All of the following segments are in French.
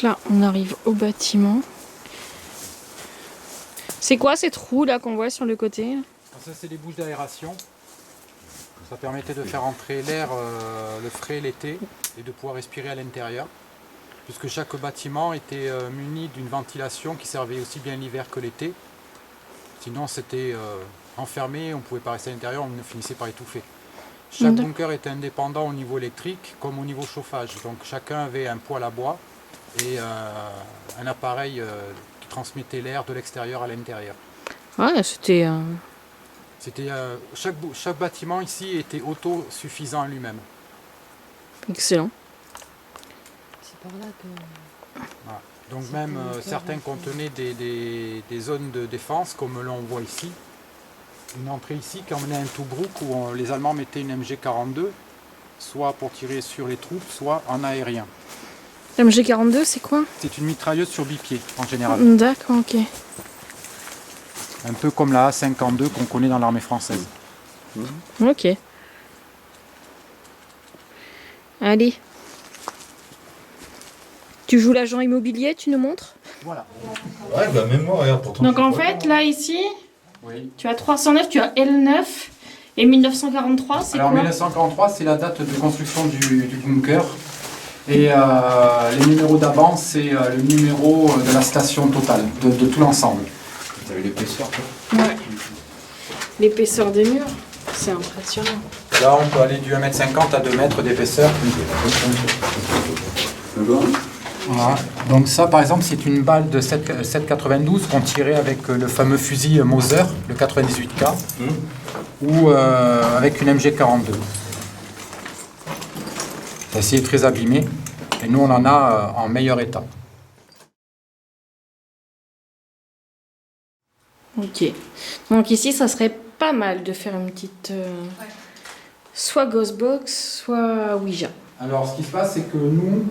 là, on arrive au bâtiment. C'est quoi ces trous là qu'on voit sur le côté? Ça, c'est des bouches d'aération. Ça permettait de faire entrer l'air, le frais l'été et de pouvoir respirer à l'intérieur. Puisque chaque bâtiment était muni d'une ventilation qui servait aussi bien l'hiver que l'été. Sinon, c'était enfermé, on ne pouvait pas rester à l'intérieur, on finissait par étouffer. Chaque bunker était indépendant au niveau électrique comme au niveau chauffage. Donc chacun avait un poêle à bois et un appareil qui transmettait l'air de l'extérieur à l'intérieur. Ouais, c'était... Chaque bâtiment ici était autosuffisant à lui-même. excellent. C'est par là que... Voilà. Donc même certains contenaient des zones de défense, comme l'on voit ici. Une entrée ici qui emmenait un Tobruk où les Allemands mettaient une MG42, soit pour tirer sur les troupes, soit en aérien. MG42, c'est quoi? C'est une mitrailleuse sur bipied en général. D'accord, ok. Un peu comme la A52 qu'on connaît dans l'armée française. Ok. Allez. Tu joues l'agent immobilier, tu nous montres? Voilà. Ouais, bah même moi, regarde, pourtant. Donc en fait, là, ici, Oui. tu as 309, tu as L9 et 1943, c'est quoi? Alors 1943, c'est la date de construction du bunker. Et les numéros d'avance, c'est le numéro de la station totale, de tout l'ensemble. Vous avez l'épaisseur, quoi. Ouais. L'épaisseur des murs, c'est impressionnant. Là, on peut aller du 1,50 m à 2 mètres d'épaisseur. Voilà. Donc ça, par exemple, c'est une balle de 7,92 qu'on tirait avec le fameux fusil Mauser, le 98K, ou avec une MG42. Celle-ci est très abîmée, et nous, on en a en meilleur état. Ok. Donc ici, ça serait pas mal de faire une petite... soit Ghostbox, soit Ouija. Alors, ce qui se passe, c'est que nous,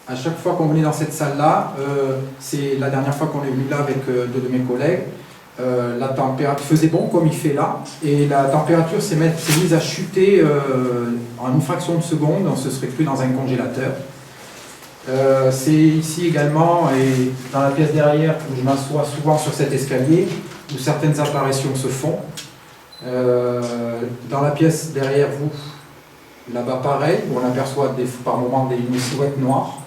à chaque fois qu'on venait dans cette salle-là, c'est la dernière fois qu'on est venu là avec deux de mes collègues, la température faisait bon comme il fait là, et la température s'est mise à chuter en une fraction de seconde, on ne se serait plus dans un congélateur. C'est ici également, et dans la pièce derrière, où je m'assois souvent sur cet escalier, où certaines apparitions se font. Dans la pièce derrière vous, là-bas pareil, où on aperçoit par moments des silhouettes noires.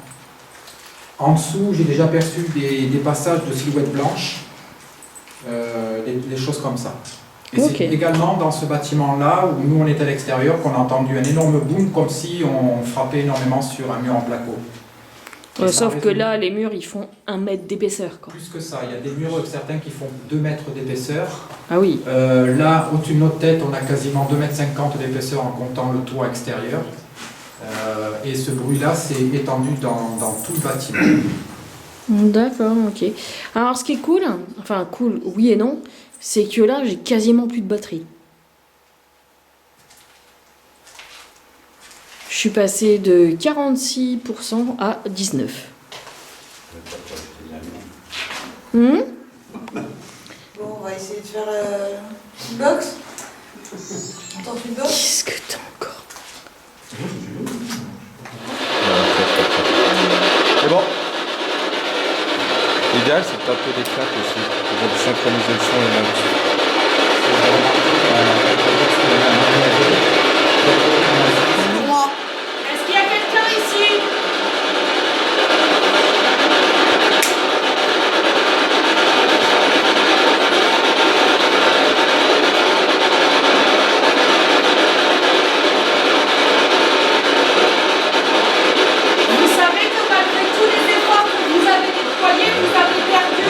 En dessous, j'ai déjà perçu des passages de silhouettes blanches, des choses comme ça. Et c'est également dans ce bâtiment-là, où nous on est à l'extérieur, qu'on a entendu un énorme boom, comme si on frappait énormément sur un mur en placo. Sauf que là, les murs, ils font 1 mètre d'épaisseur, quoi. Plus que ça, il y a des murs, certains qui font 2 mètres d'épaisseur. Ah oui. Là, au-dessus de notre tête, on a quasiment 2,50 mètres d'épaisseur en comptant le toit extérieur. Et ce bruit-là s'est étendu dans tout le bâtiment. D'accord, ok. Alors, ce qui est cool, enfin cool, oui et non, c'est que là, j'ai quasiment plus de batterie. Je suis passée de 46% à 19%. Bon, on va essayer de faire une box. On tente une box. Qu'est-ce que t'as encore? C'est bon. L'idéal, c'est de taper des claques aussi, pour synchroniser le son et la musique. Est-ce qu'il y a quelqu'un ici? Vous savez que malgré tous les efforts que vous avez déployés, vous avez perdu?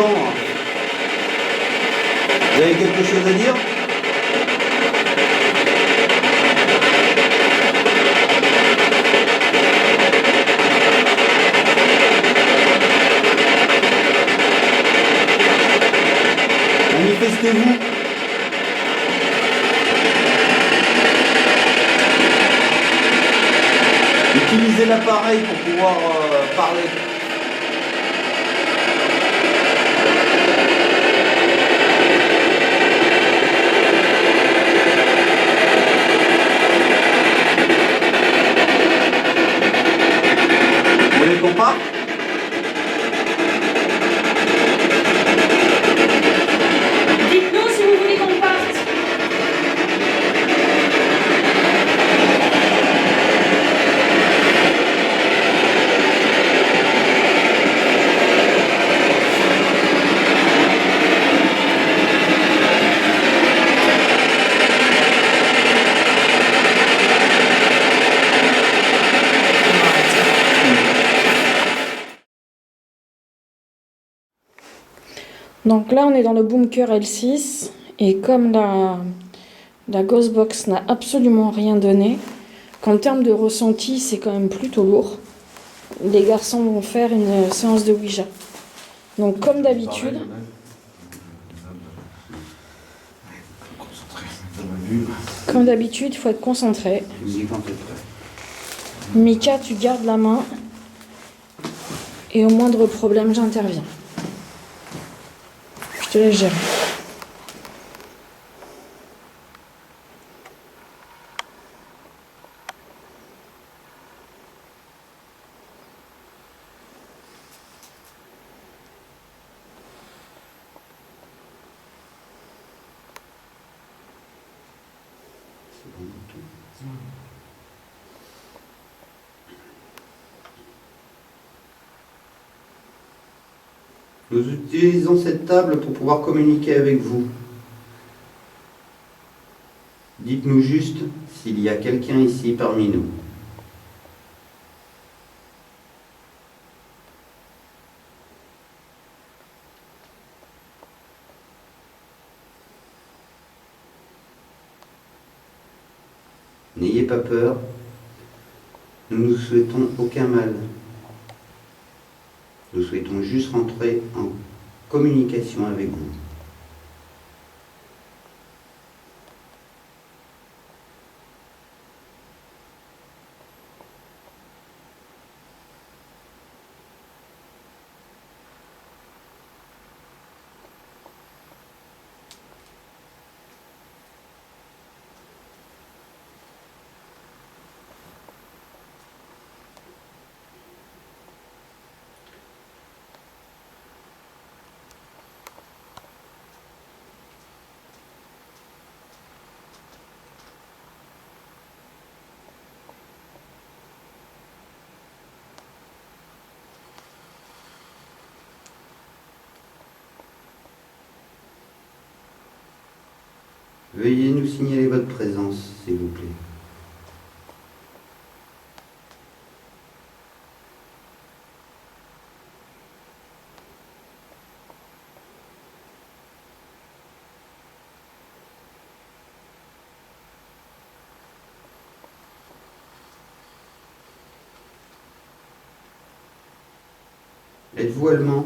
entend. Hein. Vous avez quelque chose à dire? Manifestez-vous. Utilisez l'appareil pour pouvoir parler. Vous voulez qu'on parte? Dites-nous si vous voulez qu'on parte. Donc là, on est dans le bunker L6 et comme la Ghostbox n'a absolument rien donné, qu'en termes de ressenti, c'est quand même plutôt lourd, les garçons vont faire une séance de Ouija. Donc comme d'habitude, il faut être concentré. Mika, tu gardes la main et au moindre problème, j'interviens. Je te laisse gérer. Nous utilisons cette table pour pouvoir communiquer avec vous. Dites-nous juste s'il y a quelqu'un ici parmi nous. N'ayez pas peur, nous ne nous souhaitons aucun mal. Nous souhaitons juste rentrer en communication avec vous. Veuillez nous signaler votre présence, s'il vous plaît. Êtes-vous allemand?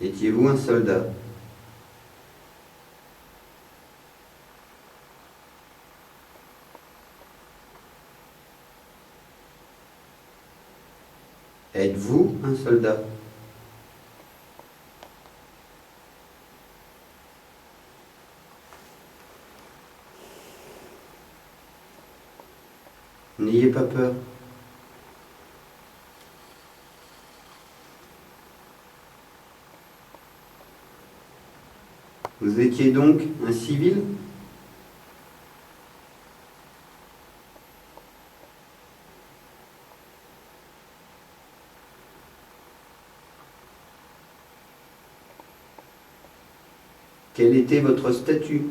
Étiez-vous un soldat? Êtes-vous un soldat? N'ayez pas peur. Vous étiez donc un civil? Quel était votre statut?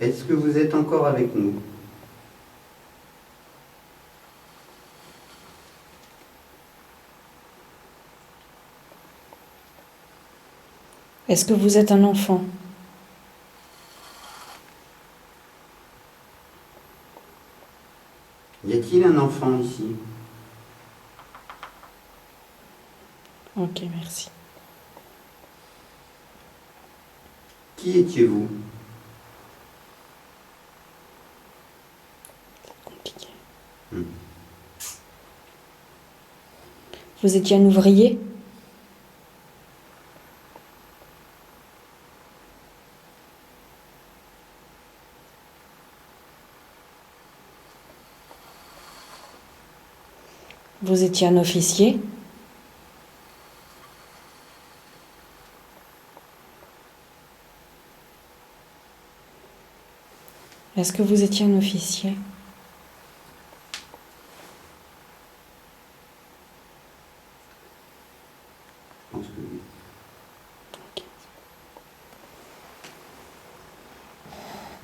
Est-ce que vous êtes encore avec nous? Est-ce que vous êtes un enfant? Y a-t-il un enfant ici? Ok, merci. Qui étiez-vous? Compliqué. Hmm. Vous étiez un ouvrier? Vous étiez un officier? Est-ce que vous étiez un officier? Je pense que oui.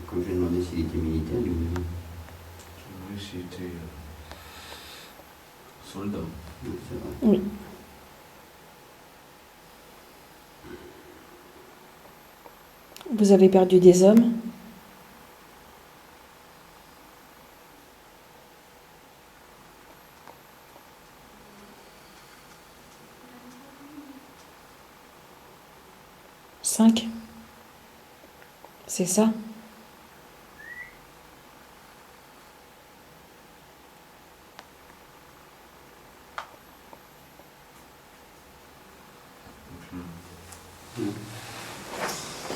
Comme je lui ai demandé s'il était militaire, il me dit Oui, c'était soldat. non, c'est vrai. Oui. Vous avez perdu des hommes? Cinq? C'est ça?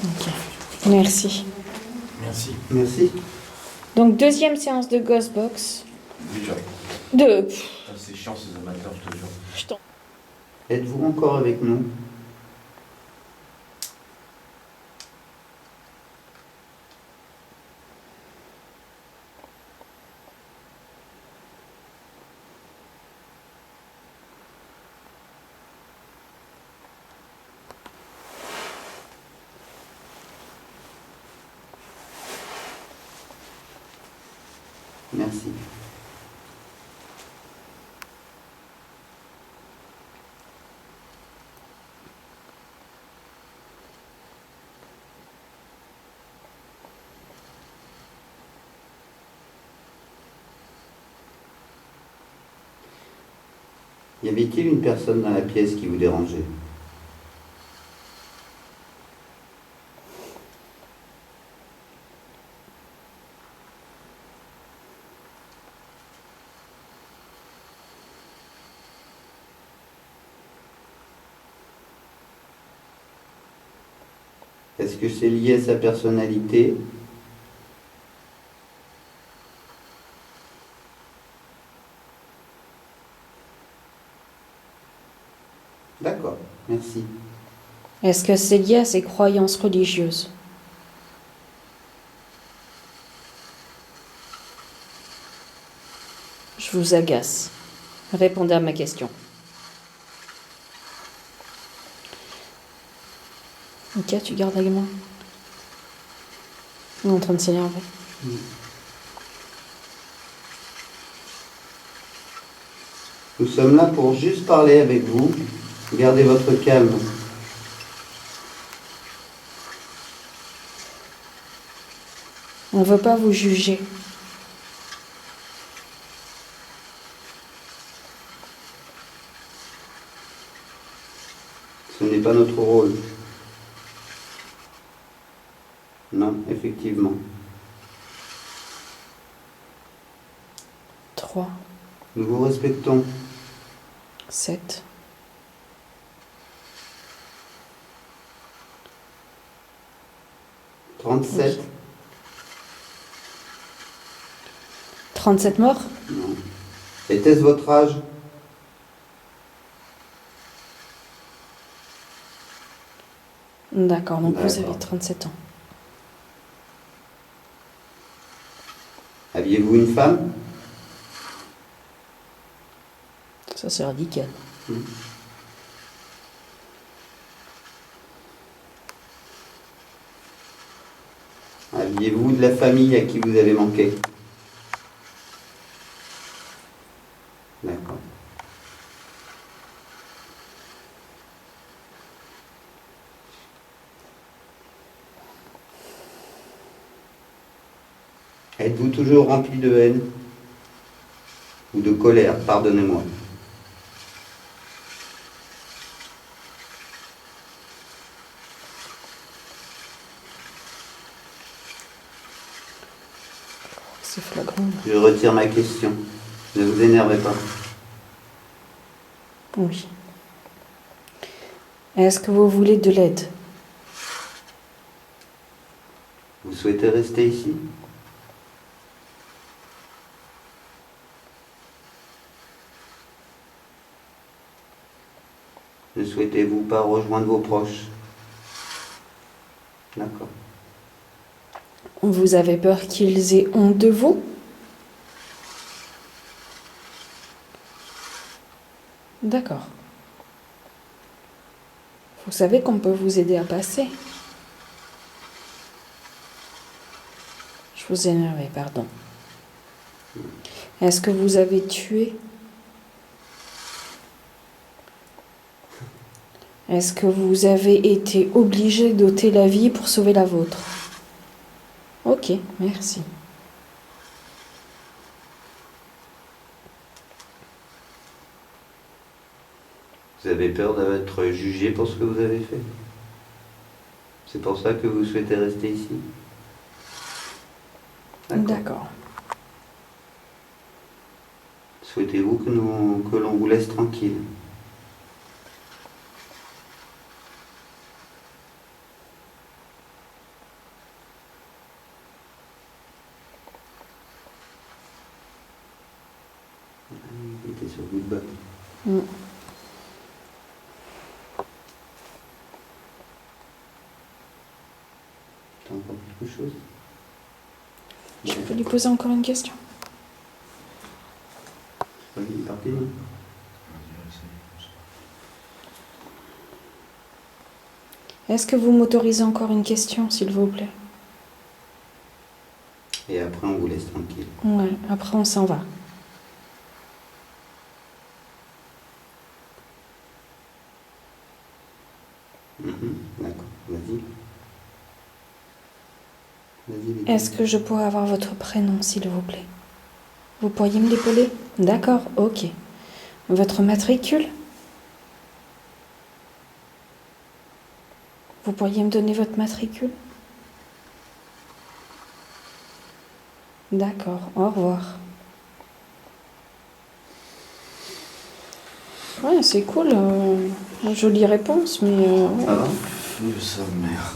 Ok. Merci. Merci. Merci. Donc, deuxième séance de Ghostbox. Déjà. De... Ça, c'est chiant, ces amateurs, je te jure. Je t'en- Êtes-vous encore avec nous? Merci. Y avait-il une personne dans la pièce qui vous dérangeait? Est-ce que c'est lié à sa personnalité? D'accord, merci. Est-ce que c'est lié à ses croyances religieuses? Je vous agace. Répondez à ma question. Ok, tu gardes avec moi. On est en train de s'énerver. Nous sommes là pour juste parler avec vous. Gardez votre calme. On ne veut pas vous juger. Ce n'est pas notre rôle. Non, effectivement. 3, Nous vous respectons. 7, 37. 37 morts? Non. Était-ce votre âge? D'accord, donc vous D'accord. avez 37 ans. Aviez-vous une femme? Ça, c'est radical. Aviez-vous de la famille à qui vous avez manqué? D'accord. Êtes-vous toujours rempli de haine ou de colère? Pardonnez-moi. C'est flagrant. Je retire ma question. Ne vous énervez pas. Oui. Est-ce que vous voulez de l'aide? Vous souhaitez rester ici? Ne souhaitez-vous pas rejoindre vos proches? D'accord. Vous avez peur qu'ils aient honte de vous? D'accord. Vous savez qu'on peut vous aider à passer. Je vous ai énervé, pardon. Est-ce que vous avez tué? Est-ce que vous avez été obligé d'ôter la vie pour sauver la vôtre? Ok, merci. Vous avez peur d'être jugé pour ce que vous avez fait? C'est pour ça que vous souhaitez rester ici? D'accord. Souhaitez-vous que l'on vous laisse tranquille? Il était sur le bout de balle. Mm. T'as encore quelque chose? Je peux lui poser encore une question? Oui, il est parti, non? Est-ce que vous m'autorisez encore une question, s'il vous plaît? Et après, on vous laisse tranquille. Ouais, après on s'en va. D'accord, vas-y. Vas-y, Vicky. Est-ce que je pourrais avoir votre prénom, s'il vous plaît? Vous pourriez me l'épauler? D'accord, ok. Votre matricule? Vous pourriez me donner votre matricule? D'accord, au revoir. Ouais, c'est cool. Jolie réponse, mais... ouais. Ça va? Vive sa mère.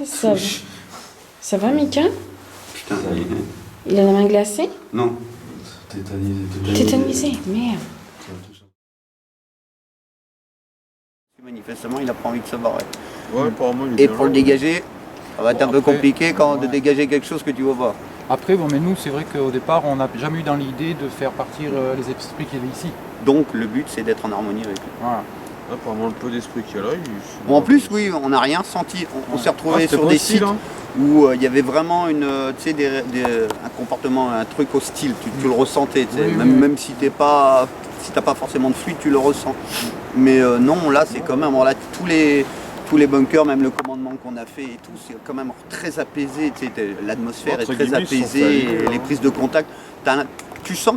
Ça va. Ça va, Mika? Putain, ça y est. Il a la main glacée? Non. Tétanisé. Tétanisé, merde. Manifestement, il n'a pas envie de se barrer. Ouais, apparemment, il est Et bien pour le là. dégager, ça va être un peu Après, compliqué de ouais. dégager quelque chose que tu vois pas. Après, bon, mais nous, c'est vrai qu'au départ, on n'a jamais eu dans l'idée de faire partir les esprits qu'il y avait ici. Donc le but, c'est d'être en harmonie avec lui. Voilà. Apparemment, le peu d'esprit qu'il y a là, Bon, en plus, oui, on n'a rien senti. On s'est retrouvé sur des sites Hein. où il y avait vraiment un comportement, un truc hostile. Tu le ressentais, tu sais. Oui, même, oui. même si t'as pas forcément de fluide, tu le ressens. Mais non, là, c'est quand même, voilà, tous les bunkers, même le commandement qu'on a fait et tout, c'est quand même très apaisé. Tu sais, l'atmosphère est Entre très guillemets, ils se sont apaisée, fait aller, les hein. prises de contact. Tu sens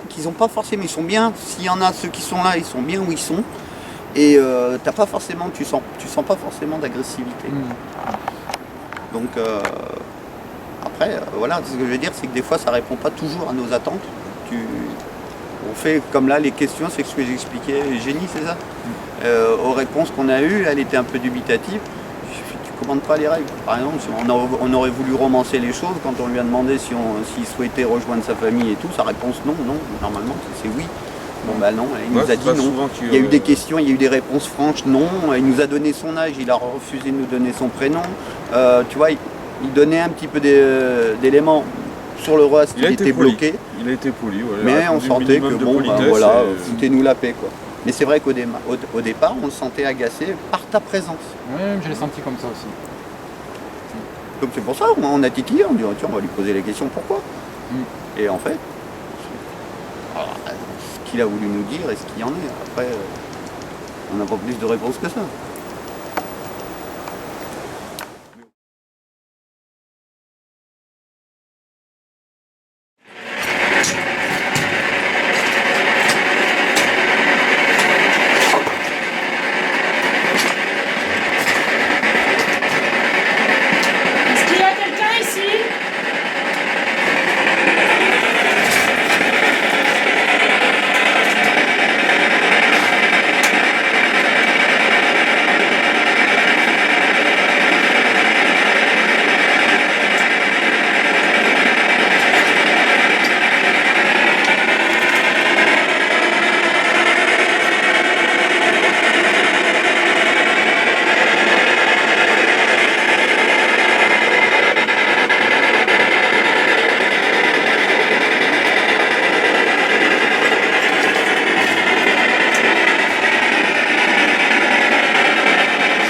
qu'ils n'ont pas forcément, ils sont bien. S'il y en a ceux qui sont là, ils sont bien où ils sont. Et tu sens pas forcément d'agressivité. Donc après, voilà, ce que je veux dire, c'est que des fois, ça répond pas toujours à nos attentes. On fait comme là, les questions, c'est ce que j'expliquais, Génie, c'est ça? Aux réponses qu'on a eues, elle était un peu dubitative. Tu commandes pas les règles. Par exemple, si on aurait voulu romancer les choses, quand on lui a demandé s'il souhaitait rejoindre sa famille et tout, sa réponse non, normalement, c'est oui. Bon bah non, il nous a dit non. Il y a eu des questions, il y a eu des réponses franches, non. Il nous a donné son âge, il a refusé de nous donner son prénom. Tu vois, il donnait un petit peu d'éléments. Sur le reste, il était bloqué. Il a été poli, ouais. Mais on sentait que bon, bah, voilà, foutez-nous la paix, quoi. Mais c'est vrai qu'au départ, on le sentait agacé par ta présence. Oui, je l'ai senti comme ça aussi. Donc c'est pour ça, on a titillé, on dit tiens, on va lui poser la question pourquoi. Et en fait, ce qu'il a voulu nous dire et ce qu'il y en est, après, on n'a pas plus de réponses que ça. Est-ce qu'il y a quelqu'un ici?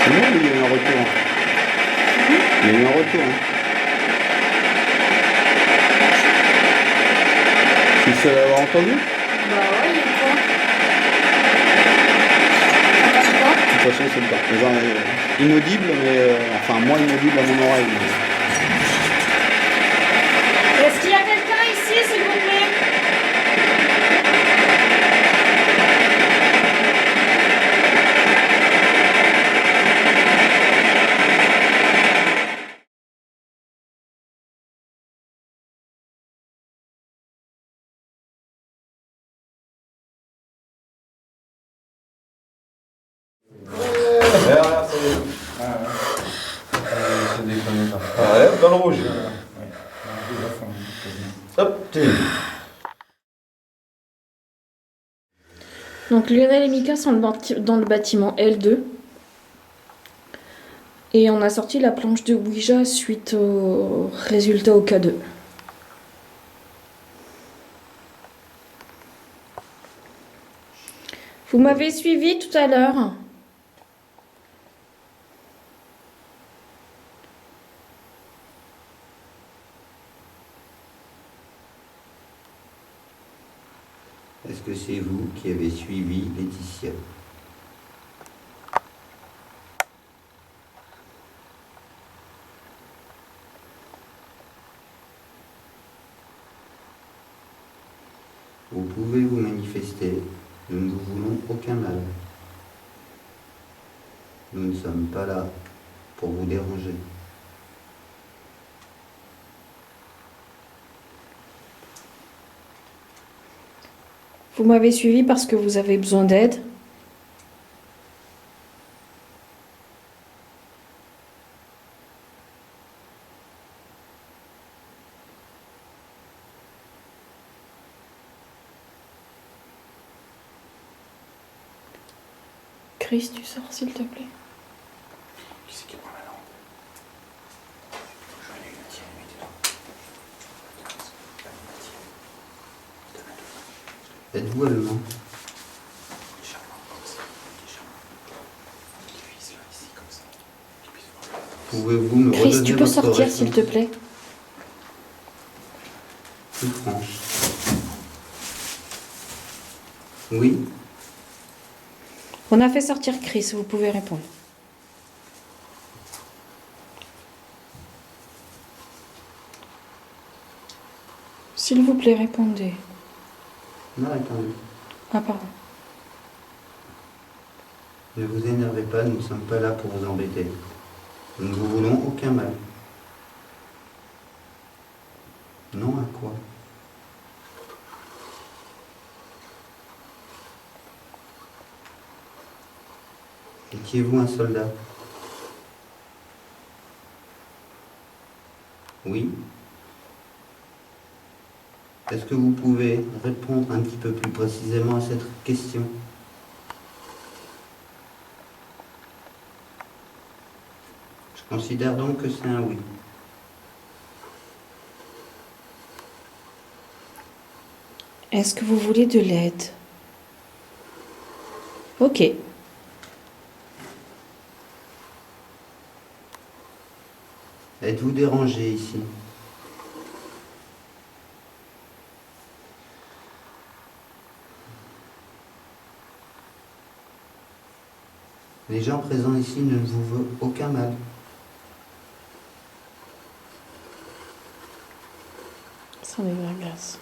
C'est bon, il y a eu un retour. Il y a eu un retour. Tu es seul à avoir entendu? Bah ouais, il y a quoi? T'as quoi? De toute façon, c'est le cas. Genre, inaudible, mais enfin moins inaudible à mon oreille. Est-ce qu'il y a quelqu'un ici, s'il vous plaît? Ouais, dans le rouge. Hop, t'es. Donc Lionel et Mika sont dans le bâtiment L2. Et on a sorti la planche de Ouija suite au résultat au K2. Vous m'avez suivi tout à l'heure? Est-ce que c'est vous qui avez suivi Laetitia? Vous pouvez vous manifester, nous ne vous voulons aucun mal. Nous ne sommes pas là pour vous déranger. Vous m'avez suivi parce que vous avez besoin d'aide? Chris, tu sors s'il te plaît. Qui c'est qui prend la lampe? Je vais lui tirer, Êtes-vous allemand? Pouvez-vous me Chris, redonner tu peux votre sortir réponse s'il te plaît? plus franche? Oui? On a fait sortir Chris, vous pouvez répondre. S'il vous plaît, répondez. Non, attendez. Ah, pardon. Ne vous énervez pas, nous ne sommes pas là pour vous embêter. Nous ne vous voulons aucun mal. Non à quoi? Étiez-vous un soldat? Oui. Est-ce que vous pouvez répondre un petit peu plus précisément à cette question? Je considère donc que c'est un oui. Est-ce que vous voulez de l'aide? Ok. Êtes-vous dérangé ici? Les gens présents ici ne vous veulent aucun mal. Ça les agace.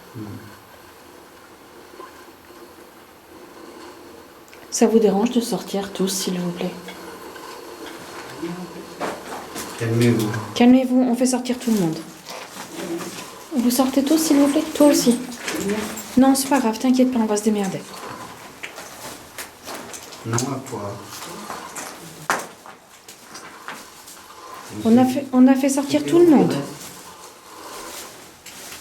Ça vous dérange de sortir tous, s'il vous plaît? Calmez-vous. Calmez-vous, on fait sortir tout le monde. Vous sortez tous, s'il vous plaît? Toi aussi. Non, c'est pas grave, t'inquiète pas, on va se démerder. Non à quoi? On a fait sortir tout le monde.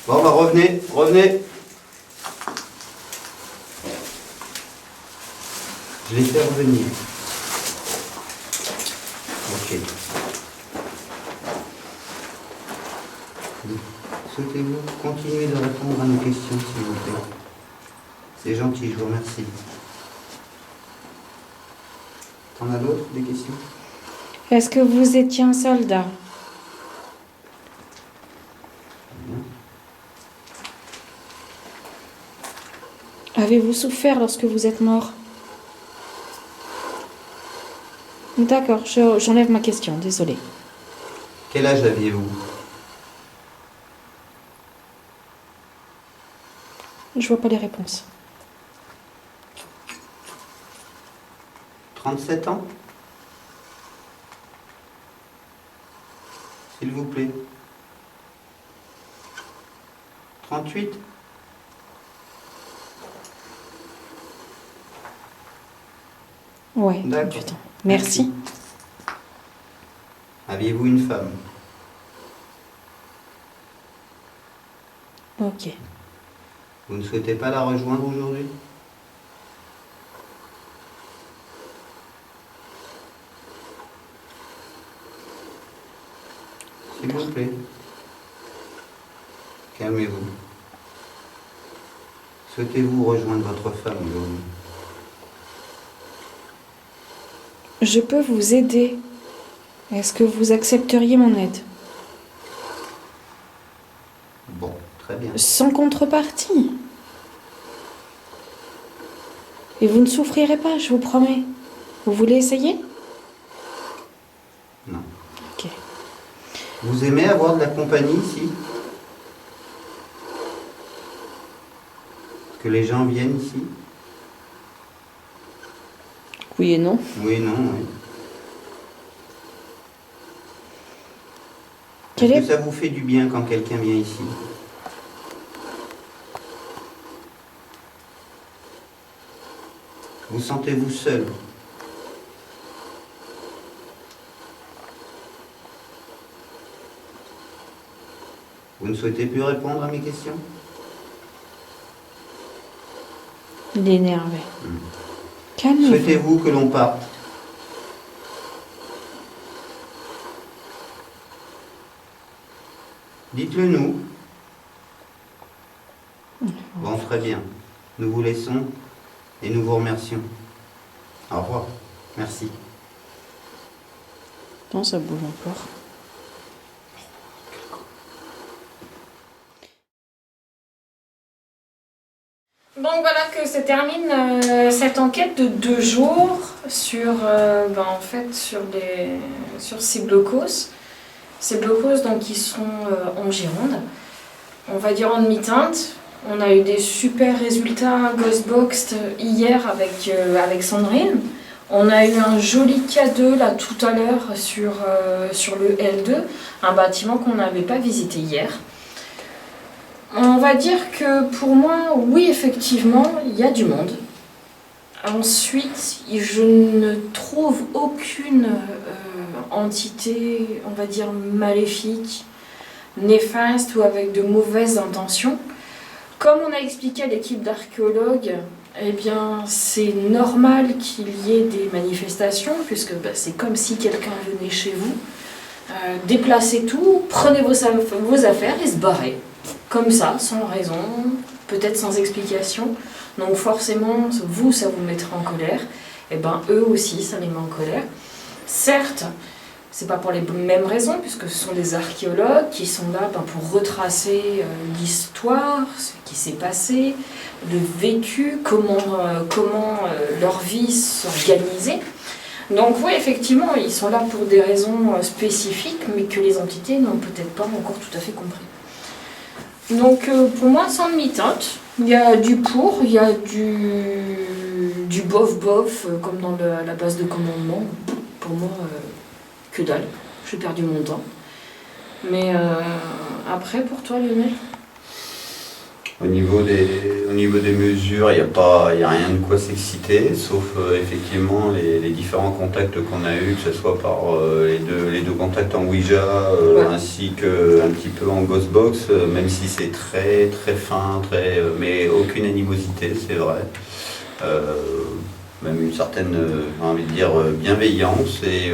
Bon, bah revenez, revenez. Je les fais revenir. Ok. Souhaitez-vous continuer de répondre à nos questions, s'il vous plaît? C'est gentil, je vous remercie. T'en as d'autres, des questions? Est-ce que vous étiez un soldat? Avez-vous souffert lorsque vous êtes mort? D'accord, j'enlève ma question, désolée. Quel âge aviez-vous? Je vois pas les réponses. 37 ans? S'il vous plaît. 38? Ouais, D'accord. 38 ans. Merci. Aviez-vous une femme? Ok. Vous ne souhaitez pas la rejoindre aujourd'hui? S'il vous plaît. Calmez-vous. Souhaitez-vous rejoindre votre femme aujourd'hui? Je peux vous aider. Est-ce que vous accepteriez mon aide? Bon, très bien. Sans contrepartie. Et vous ne souffrirez pas, je vous promets. Vous voulez essayer? Non. Ok. Vous aimez avoir de la compagnie ici? Que les gens viennent ici? Oui et non. Oui, non, oui. Quel Est-ce est- que ça vous fait du bien quand quelqu'un vient ici? Vous sentez-vous seul? Vous ne souhaitez plus répondre à mes questions? Il est énervé. Calmez-vous. Souhaitez-vous que l'on parte? Dites-le nous. Bon, très bien. Nous vous laissons et nous vous remercions. Au revoir. Merci. Non, ça bouge encore. Donc voilà que se termine cette enquête de 2 jours sur, en fait, sur ces blocos. Ces blocos donc, qui sont en Gironde, on va dire en demi-teinte. On a eu des super résultats Ghostbox hier avec Sandrine. On a eu un joli K2 là tout à l'heure sur le L2, un bâtiment qu'on n'avait pas visité hier. On va dire que pour moi, oui, effectivement, il y a du monde. Ensuite, je ne trouve aucune entité, on va dire, maléfique, néfaste ou avec de mauvaises intentions. Comme on a expliqué à l'équipe d'archéologues, eh bien, c'est normal qu'il y ait des manifestations, puisque c'est comme si quelqu'un venait chez vous, déplacez tout, prenez vos affaires et se barrez. Comme ça, sans raison, peut-être sans explication. Donc forcément, ça vous mettra en colère. Et ben eux aussi, ça les met en colère. Certes, C'est pas pour les mêmes raisons, puisque ce sont des archéologues qui sont là pour retracer l'histoire, ce qui s'est passé, le vécu, comment leur vie s'organisait. Donc oui, effectivement, ils sont là pour des raisons spécifiques, mais que les entités n'ont peut-être pas encore tout à fait compris. Donc pour moi, sans demi-teinte, il y a du pour, il y a du bof-bof, comme dans la base de commandement. Pour moi, que dalle, j'ai perdu mon temps. Mais après, pour toi, Lionel? Au niveau des mesures, il n'y a rien de quoi s'exciter, sauf effectivement les différents contacts qu'on a eus, que ce soit par les deux contacts en Ouija, ainsi qu'un petit peu en Ghostbox, même si c'est très très fin, mais aucune animosité, c'est vrai. Même une certaine, j'ai envie de dire, bienveillance, et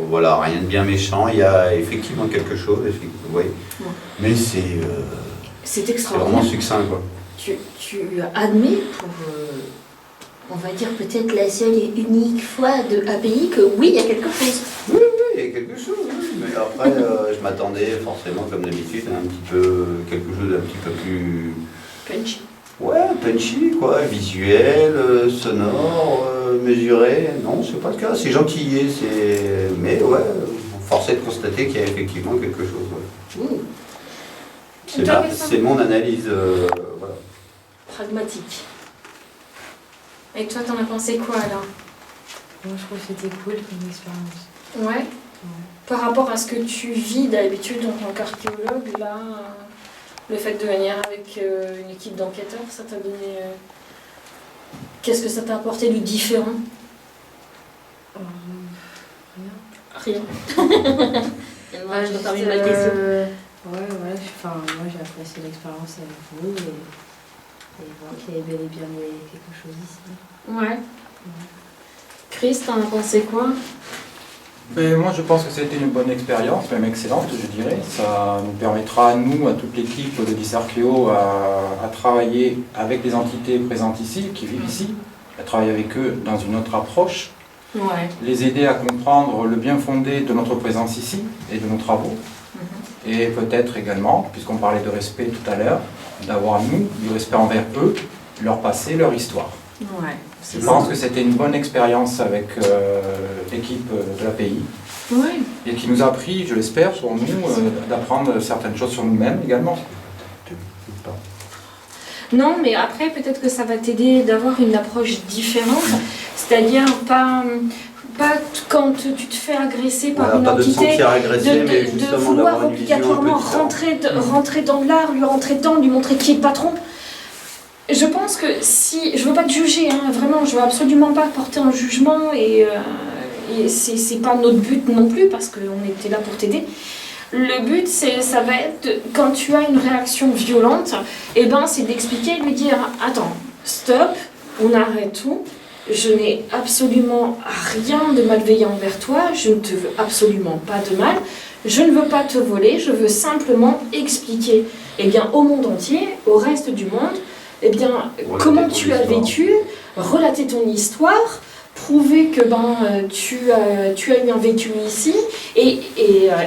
voilà, rien de bien méchant. Il y a effectivement quelque chose, oui, mais c'est extraordinaire. vraiment succinct, quoi. Tu admets pour, on va dire peut-être la seule et unique fois de API que oui, il y a quelque chose. Oui, il y a quelque chose, oui. Mais après, je m'attendais forcément, comme d'habitude, à quelque chose d'un petit peu plus... Punchy. Ouais, punchy, quoi, visuel, sonore, mesuré. Non, c'est pas le cas, c'est gentil, mais ouais, force est de constater qu'il y a effectivement quelque chose. Ouais. C'est mon analyse, voilà. Pragmatique. Et toi, t'en as pensé quoi alors? Moi, je trouve que c'était cool comme expérience. Ouais. Par rapport à ce que tu vis d'habitude en tant qu'archéologue, là, le fait de venir avec une équipe d'enquêteurs, ça t'a donné... Qu'est-ce que ça t'a apporté de différent? Rien. Moi, je termine ma question. Ouais, enfin, moi j'ai apprécié l'expérience avec vous et voir qu'il y avait bel et bien quelque chose ici. Ouais. Chris, t'en as pensé quoi? Mais moi je pense que c'était une bonne expérience, même excellente je dirais. Ça nous permettra à nous, à toute l'équipe de Disarcheo, à travailler avec les entités présentes ici, qui vivent ici, à travailler avec eux dans une autre approche, les aider à comprendre le bien fondé de notre présence ici et de nos travaux. Et peut-être également, puisqu'on parlait de respect tout à l'heure, d'avoir nous du respect envers eux, leur passé, leur histoire. Je pense que c'était une bonne expérience avec l'équipe de l'API et qui nous a appris, je l'espère, pour nous, d'apprendre certaines choses sur nous-mêmes également. Non, mais après, peut-être que ça va t'aider d'avoir une approche différente, c'est-à-dire pas quand tu te fais agresser par une entité, de vouloir obligatoirement rentrer dans l'art, lui rentrer dedans, lui montrer qui est le patron. Je pense que si... Je veux pas te juger, hein, vraiment, je veux absolument pas porter un jugement et c'est pas notre but non plus parce qu'on était là pour t'aider. Le but, ça va être, quand tu as une réaction violente, c'est d'expliquer, de lui dire « Attends, stop, on arrête tout. Je n'ai absolument rien de malveillant envers toi, je ne te veux absolument pas de mal, je ne veux pas te voler, je veux simplement expliquer au monde entier, au reste du monde, comment tu as vécu, relater ton histoire, prouver que tu as eu un vécu ici et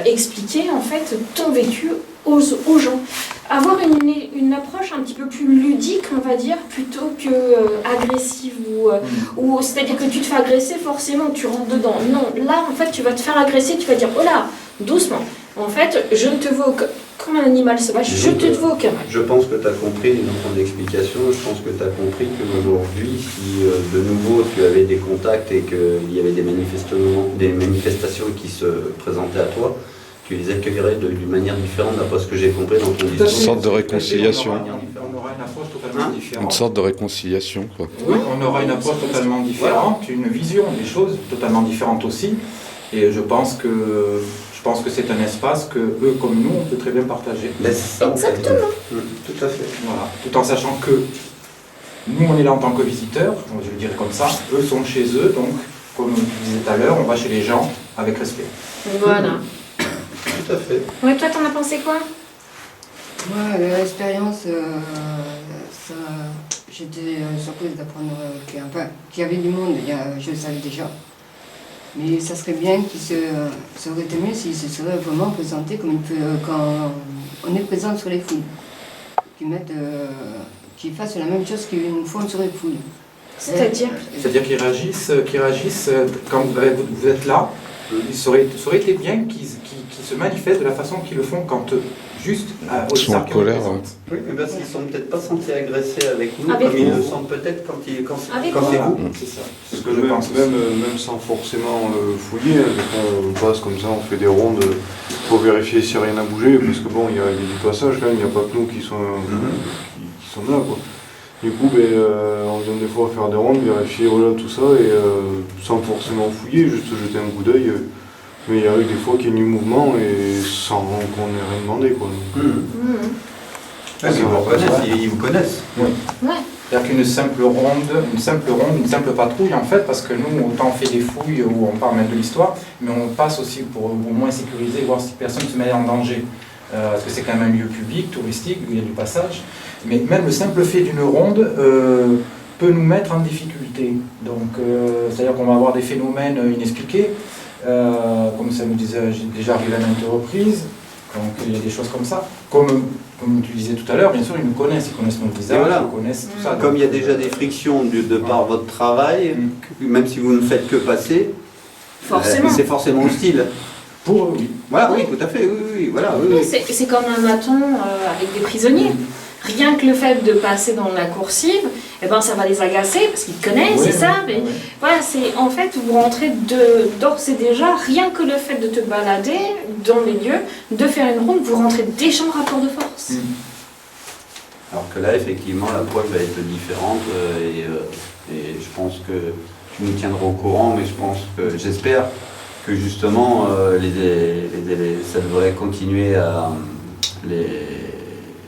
expliquer en fait ton vécu aux gens. Avoir une approche un petit peu plus ludique, on va dire, plutôt que agressive ou c'est-à-dire que tu te fais agresser, forcément tu rentres dedans. Non, là en fait tu vas te faire agresser, tu vas dire oh là, doucement. En fait, je ne te veux comme un animal sauvage, je te veux aucun mal. Je pense que tu as compris dans ton explication, je pense que tu as compris qu'aujourd'hui, si de nouveau tu avais des contacts et qu'il y avait des manifestations qui se présentaient à toi, tu les accueillerais d'une manière différente, d'après ce que j'ai compris dans ton discours. Une sorte de réconciliation. On aura une approche totalement différente. Une sorte de réconciliation, quoi. Oui, on aura une approche totalement différente, une vision des choses totalement différente aussi. Et je pense que c'est un espace que eux comme nous, on peut très bien partager. Exactement. Tout à fait. Voilà. Tout en sachant que nous, on est là en tant que visiteurs, je le dirais comme ça, eux sont chez eux, donc comme je disais tout à l'heure, on va chez les gens avec respect. Voilà. Tout à fait. Ouais, toi, t'en as pensé quoi? Moi, l'expérience, j'étais surprise d'apprendre qu'il y avait du monde, je le savais déjà. Mais ça serait bien ça aurait été mieux s'il se serait vraiment présenté comme quand on est présent sur les fouilles. Qu'ils fassent la même chose qu'ils nous font sur les fouilles. C'est-à-dire C'est-à-dire qu'ils réagissent quand vous êtes là. Ça aurait été bien qu'ils se manifestent de la façon qu'ils le font quand juste au Ils sont en départ, colère. Oui, mais parce qu'ils sont peut-être pas sentis agressés avec nous, Avec comme ils nous. le sentent peut-être quand Avec c'est nous. vous. C'est ça. C'est ce Parce que je pense. même sans forcément fouiller, hein, des fois, on passe comme ça, on fait des rondes pour vérifier s'il n'y a rien à bouger, parce que bon, il y a du passage quand même, il n'y a pas que nous qui sont là, quoi. Du coup, on vient des fois faire des rondes, vérifier voilà, tout ça, et sans forcément fouiller, juste jeter un coup d'œil. Mais il arrive des fois qu'il y ait du mouvement et sans qu'on ait rien demandé, quoi. Ah, ils vous reconnaissent, ils vous connaissent. Oui. Ouais. C'est-à-dire qu'une simple ronde, une simple patrouille en fait, parce que nous, autant on fait des fouilles où on parle même de l'histoire, mais on passe aussi pour au moins sécuriser, voir si personne ne se met en danger. Parce que c'est quand même un lieu public, touristique, où il y a du passage. Mais même le simple fait d'une ronde peut nous mettre en difficulté. Donc, c'est-à-dire qu'on va avoir des phénomènes inexpliqués, comme ça nous disait, j'ai déjà arrivé à maintes reprises. Donc il y a des choses comme ça. Comme tu disais tout à l'heure, bien sûr, ils nous connaissent notre visage, voilà. ils connaissent tout ça. Comme il y a déjà des frictions de par votre travail, même si vous ne faites que passer, Forcément. c'est forcément hostile. Pour eux, oui. Voilà, oui, tout à fait, oui, voilà. Oui, oui. C'est comme un maton avec des prisonniers. Rien que le fait de passer dans la coursive, eh ben, ça va les agacer parce qu'ils connaissent, Oui, c'est ça. oui, Mais oui. voilà, c'est en fait vous rentrez d'ores et déjà, rien que le fait de te balader dans les lieux, de faire une ronde, vous rentrez déjà en rapport de force. Alors que là, effectivement, l'approche va être différente et je pense que tu nous tiendras au courant, mais j'espère que justement ça devrait continuer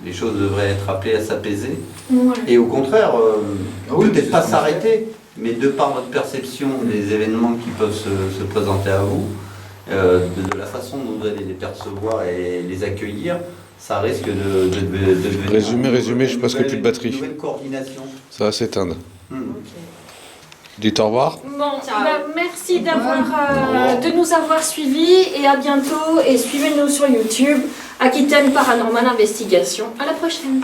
les choses devraient être appelées à s'apaiser. Voilà. Et au contraire, oui, peut-être c'est pas ce qu'on s'arrêter, mais de par votre perception des événements qui peuvent se présenter à vous, de la façon dont vous allez les percevoir et les accueillir, ça risque de devenir Résumé, je passe que plus de batterie. une nouvelle coordination. Ça va s'éteindre. Dites au revoir. Bon, merci de nous avoir suivis et à bientôt et suivez-nous sur YouTube, Aquitaine Paranormal Investigation. À la prochaine.